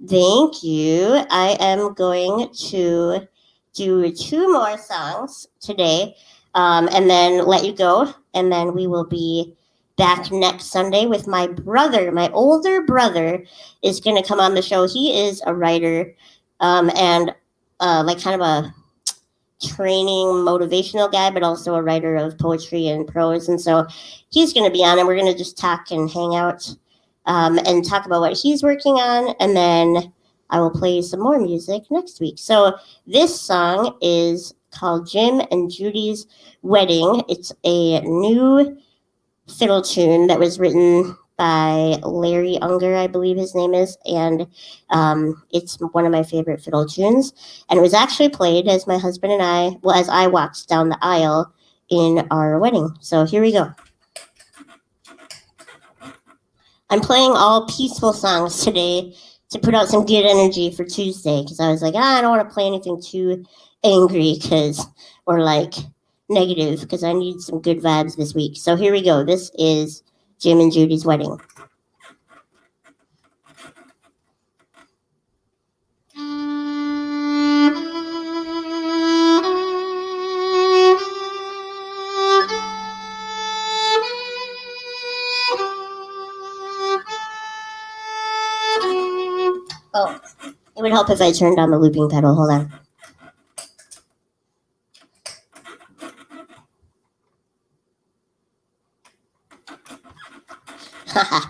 thank you. I am going to do 2 more songs today and then let you go. And then we will be back next Sunday with my brother. My older brother is going to come on the show. He is a writer and like kind of a training motivational guy, but also a writer of poetry and prose. And so he's going to be on and we're going to just talk and hang out and talk about what he's working on. And then I will play some more music next week. So this song is called Jim and Judy's Wedding. It's a new fiddle tune that was written by Larry Unger, I believe his name is, and it's one of my favorite fiddle tunes. And it was actually played as my husband and I, well, as I walked down the aisle in our wedding. So here we go. I'm playing all peaceful songs today to put out some good energy for Tuesday because I was like, I don't want to play anything too angry or like negative because I need some good vibes this week. So here we go. This is Jim and Judy's Wedding. Oh, it would help if I turned on the looping pedal. Hold on. Haha.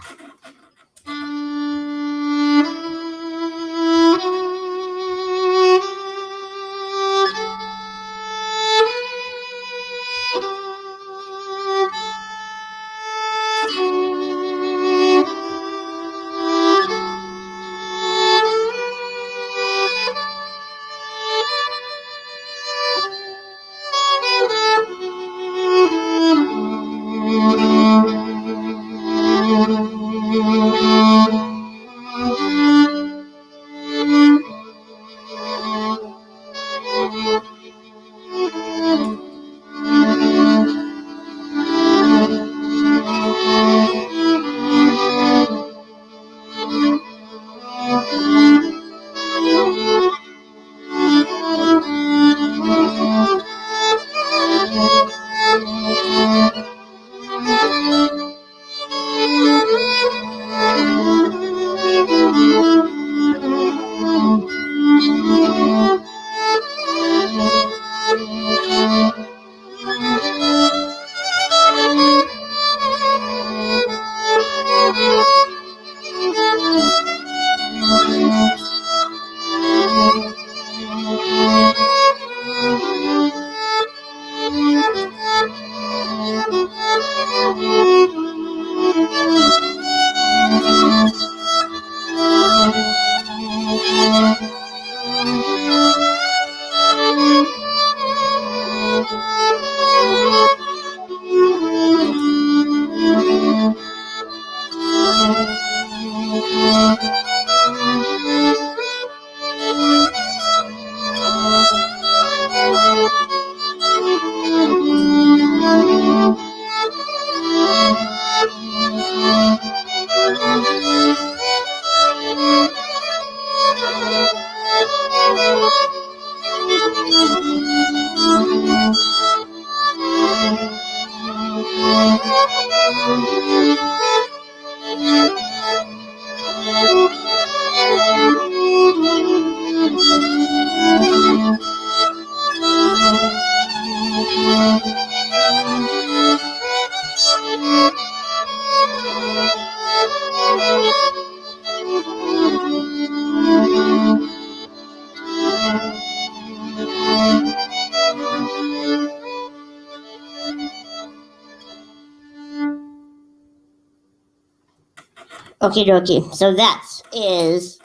Okie dokie. So that is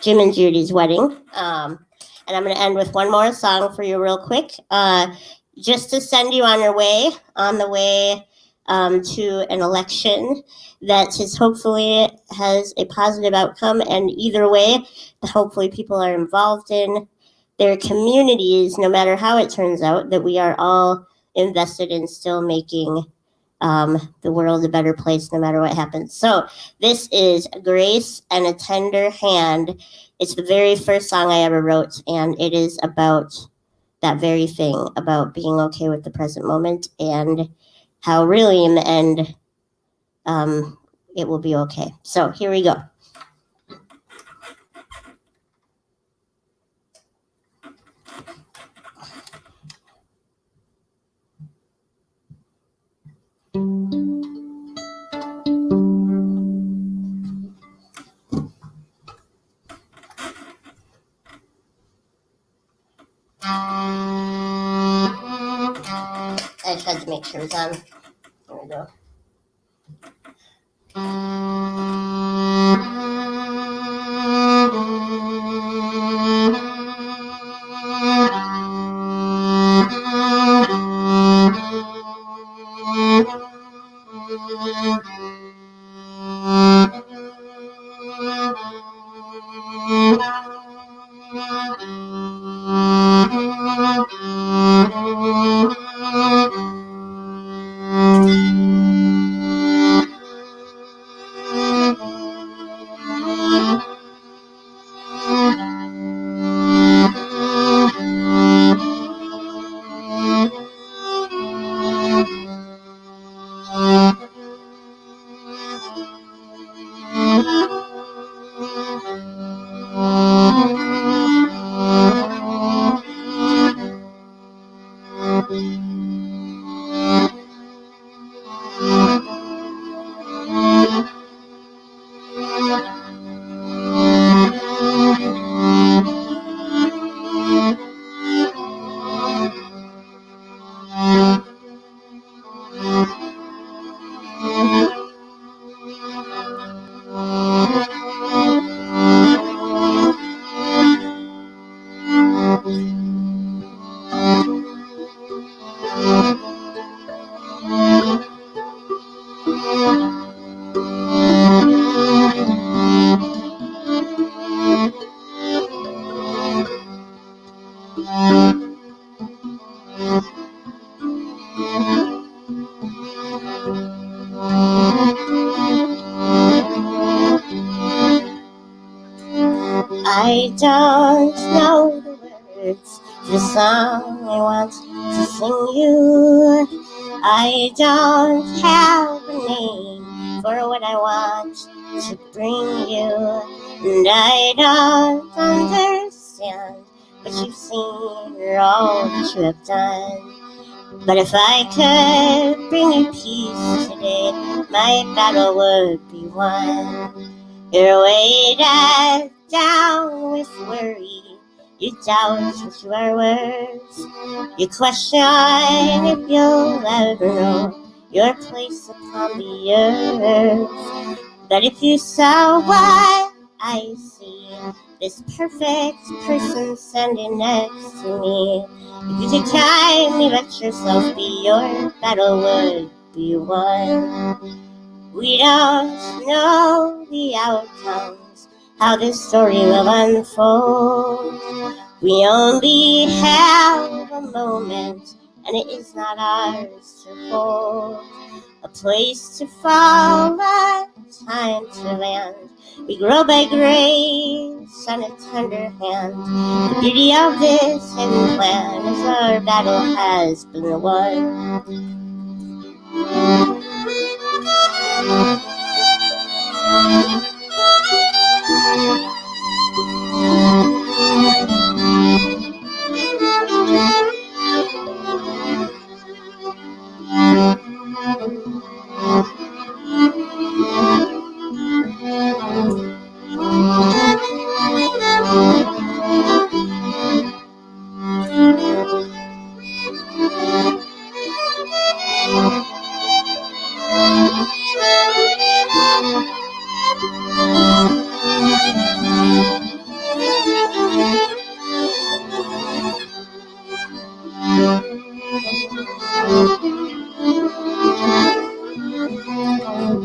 Jim and Judy's wedding. And I'm going to end with one more song for you real quick. Just to send you on the way to an election that is hopefully has a positive outcome. And either way, hopefully people are involved in their communities, no matter how it turns out, that we are all invested in still making the world a better place no matter what happens. So this is Grace and a Tender Hand. It's the very first song I ever wrote, and it is about that very thing, about being okay with the present moment and how really in the end it will be okay. So here we go. I just had to make sure it's on. There we go. I don't know the words to the song I want to sing you. I don't have a name for what I want to bring you. And I don't understand what you've seen or all that you have done. But if I could bring you peace today, my battle would be won. You're weighed down with worry. You doubt what you are worth. You question if you'll ever know your place upon the earth. But if you saw what I see, this perfect person standing next to me. If you take time, you let yourself be, your battle would be won. We don't know the outcomes, how this story will unfold. We only have a moment, and it is not ours to hold. A place to fall, a time to land. We grow by grace on a tender hand. The beauty of this hidden plan is our battle has been won.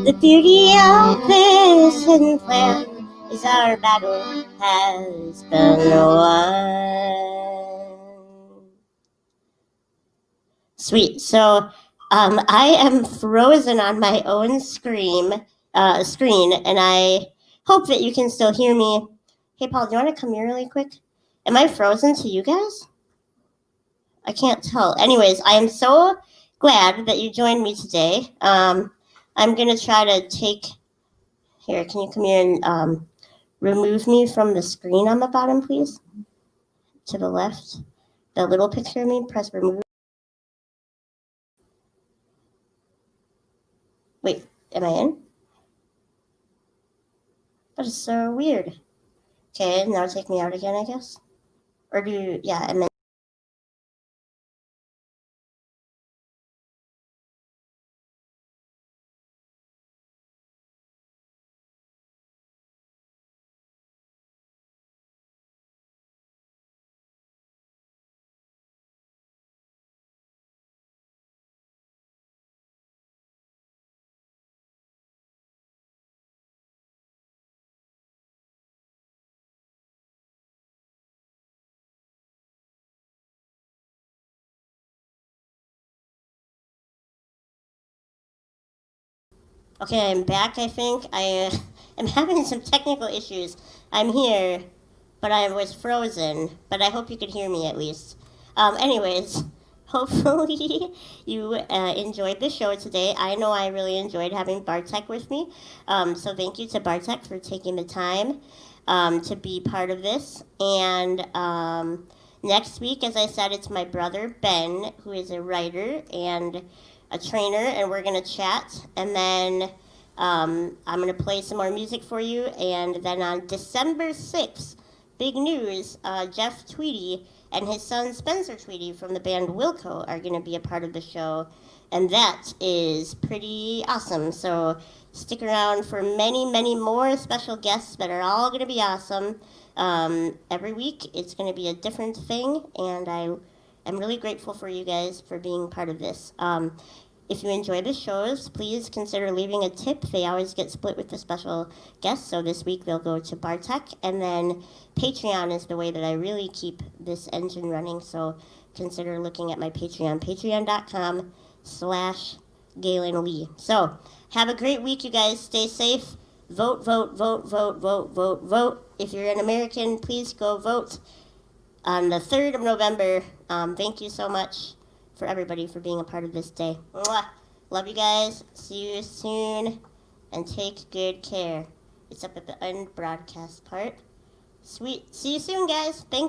The beauty of this hidden plan is our battle has been won. Sweet. So I am frozen on my own screen, and I hope that you can still hear me. Hey, Paul, do you want to come here really quick? Am I frozen to you guys? I can't tell. Anyways, I am so glad that you joined me today. I'm going to try to take... Here, can you come here and remove me from the screen on the bottom, please? To the left. The little picture of me, press remove. Wait, am I in? That is so weird. Okay, now take me out again, I guess. Or do you... Yeah, I'm in. Okay, I'm back, I think. I am having some technical issues. I'm here, but I was frozen. But I hope you can hear me at least. Anyways, hopefully you enjoyed the show today. I know I really enjoyed having Bartek with me. So thank you to Bartek for taking the time to be part of this. And next week, as I said, it's my brother Ben, who is a writer and a trainer, and we're gonna chat, and then I'm gonna play some more music for you, and then on December 6th, big news, Jeff Tweedy and his son Spencer Tweedy from the band Wilco are gonna be a part of the show, and that is pretty awesome. So stick around for many, many more special guests that are all gonna be awesome. Every week it's gonna be a different thing, and I'm really grateful for you guys for being part of this. If you enjoy the shows, please consider leaving a tip. They always get split with the special guests, so this week they'll go to Bartek, and then Patreon is the way that I really keep this engine running, so consider looking at my Patreon, patreon.com/Gaelynn Lea. So, have a great week, you guys. Stay safe. Vote, vote, vote, vote, vote, vote, vote. If you're an American, please go vote on the 3rd of November. Thank you so much for everybody for being a part of this day. Mwah. Love you guys. See you soon. And take good care. It's up at the end broadcast part. Sweet. See you soon, guys. Thank you.